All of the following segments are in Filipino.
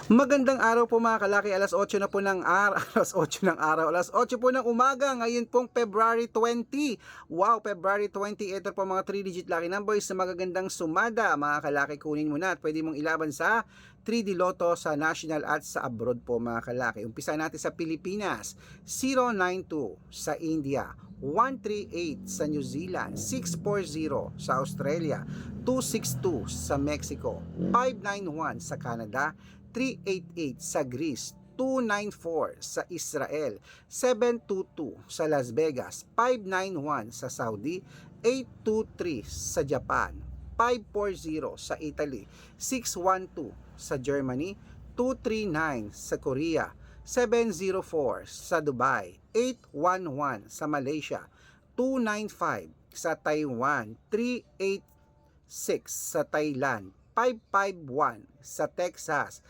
Magandang araw po mga kalaki, alas 8 na po ng araw, alas 8 po ng umaga, ngayon pong February 20. Wow, February 20, ito po mga 3-digit lucky numbers na magagandang sumada. Mga kalaki, kunin mo na at pwede mong ilaban sa 3D Lotto sa national at sa abroad po mga kalaki. Umpisa natin sa Pilipinas, 092 sa India, 138 sa New Zealand, 640 sa Australia, 262 sa Mexico, 591 sa Canada, 388 sa Greece, 294 sa Israel, 722 sa Las Vegas, 591 sa Saudi, 823 sa Japan, 540 sa Italy, 612 sa Germany, 239 sa Korea, 704 sa Dubai, 811 sa Malaysia, 295 sa Taiwan, 386 sa Thailand, 551 sa Texas,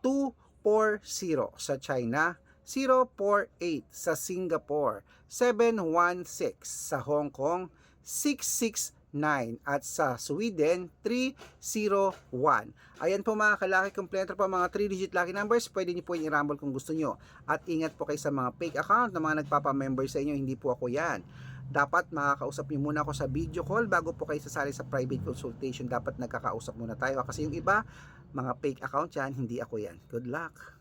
240 sa China, 048 sa Singapore, 716 sa Hong Kong, 669 at sa Sweden 301. Ayan po mga kalaki, kompleto po mga 3-digit lucky numbers. Pwede niyo po yung i-rumble kung gusto niyo. At ingat po kayo sa mga fake account na mga nagpapa-member sa inyo, hindi po ako yan. Dapat makakausap niyo muna ako sa video call bago po kayo sasali sa private consultation. Dapat nagkakausap muna tayo kasi yung iba, mga fake account yan, hindi ako yan. Good luck!